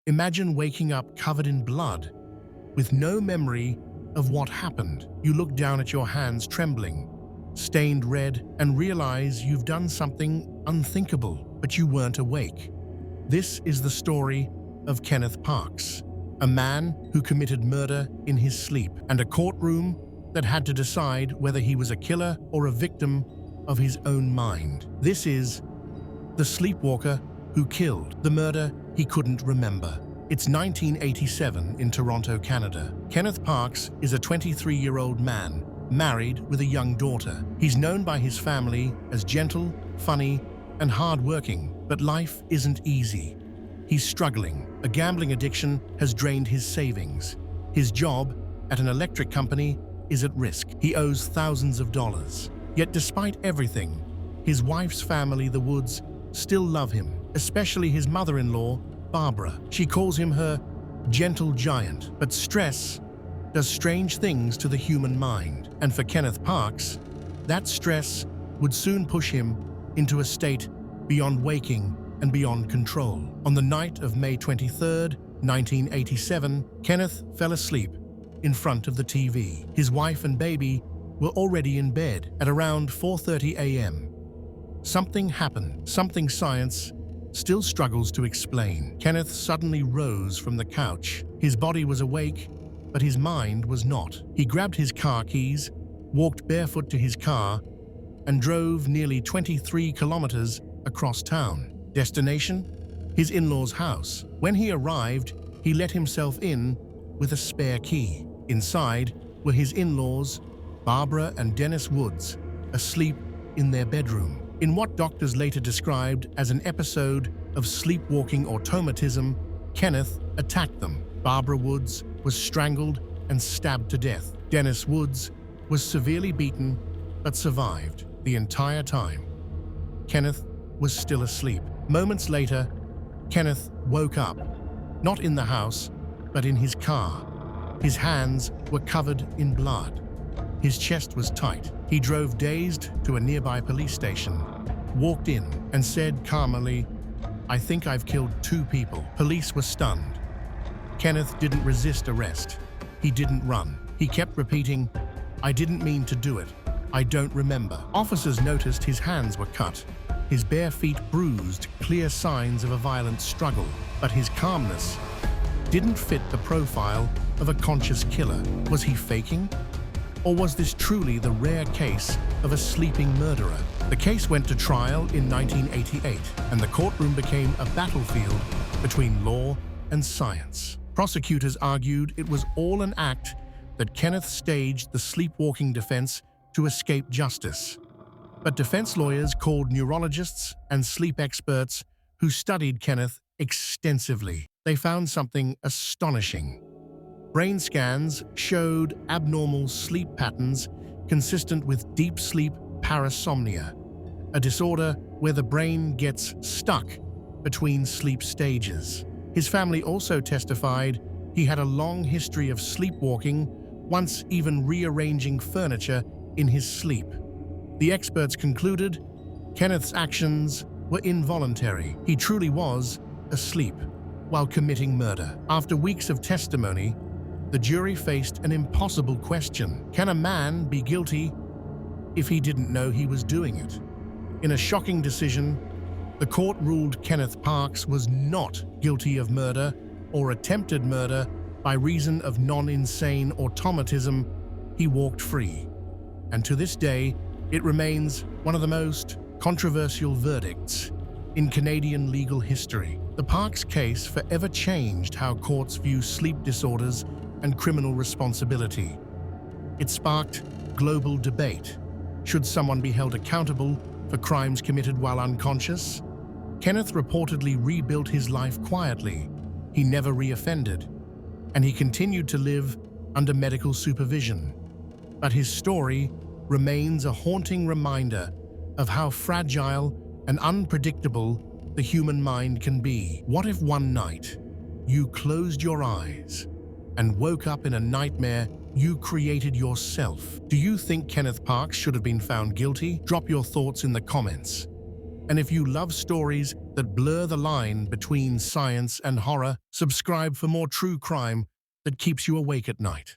Imagine waking up covered in blood, with no memory of what happened. You look down at your hands trembling, stained red, and realize you've done something unthinkable, but you weren't awake. This is the story of Kenneth Parks, a man who committed murder in his sleep, and a courtroom that had to decide whether he was a killer or a victim of his own mind. This is the sleepwalker who killed, the murder he couldn't remember. It's 1987 in Toronto, Canada. Kenneth Parks is a 23-year-old man, married with a young daughter. He's known by his family as gentle, funny, and hard-working, but life isn't easy. He's struggling. A gambling addiction has drained his savings. His job at an electric company is at risk. He owes thousands of dollars. Yet despite everything, his wife's family, the Woods, still love him, especially his mother-in-law, Barbara. She calls him her gentle giant. But stress does strange things to the human mind. And for Kenneth Parks, that stress would soon push him into a state beyond waking and beyond control. On the night of May 23, 1987, Kenneth fell asleep in front of the TV. His wife and baby were already in bed. At around 4:30 a.m., something happened, something science still struggles to explain. Kenneth suddenly rose from the couch. His body was awake, but his mind was not. He grabbed his car keys, walked barefoot to his car, and drove nearly 23 kilometers across town. Destination? His in-laws' house. When he arrived, he let himself in with a spare key. Inside were his in-laws, Barbara and Dennis Woods, asleep in their bedroom. In what doctors later described as an episode of sleepwalking automatism, Kenneth attacked them. Barbara Woods was strangled and stabbed to death. Dennis Woods was severely beaten but survived the entire time. Kenneth was still asleep. Moments later, Kenneth woke up, not in the house, but in his car. His hands were covered in blood. His chest was tight. He drove dazed to a nearby police station, walked in, and said calmly, "I think I've killed 2 people." Police were stunned. Kenneth didn't resist arrest. He didn't run. He kept repeating, "I didn't mean to do it. I don't remember." Officers noticed his hands were cut, his bare feet bruised, clear signs of a violent struggle. But his calmness didn't fit the profile of a conscious killer. Was he faking? Or was this truly the rare case of a sleeping murderer? The case went to trial in 1988, and the courtroom became a battlefield between law and science. Prosecutors argued it was all an act, that Kenneth staged the sleepwalking defense to escape justice. But defense lawyers called neurologists and sleep experts who studied Kenneth extensively. They found something astonishing. Brain scans showed abnormal sleep patterns consistent with deep sleep parasomnia, a disorder where the brain gets stuck between sleep stages. His family also testified he had a long history of sleepwalking, once even rearranging furniture in his sleep. The experts concluded Kenneth's actions were involuntary. He truly was asleep while committing murder. After weeks of testimony, the jury faced an impossible question. Can a man be guilty if he didn't know he was doing it? In a shocking decision, the court ruled Kenneth Parks was not guilty of murder or attempted murder by reason of non-insane automatism. He walked free. And to this day, it remains one of the most controversial verdicts in Canadian legal history. The Parks case forever changed how courts view sleep disorders and criminal responsibility. It sparked global debate. Should someone be held accountable for crimes committed while unconscious? Kenneth reportedly rebuilt his life quietly. He never reoffended, and he continued to live under medical supervision. But his story remains a haunting reminder of how fragile and unpredictable the human mind can be. What if one night you closed your eyes and woke up in a nightmare you created yourself? Do you think Kenneth Parks should have been found guilty? Drop your thoughts in the comments. And if you love stories that blur the line between science and horror, subscribe for more true crime that keeps you awake at night.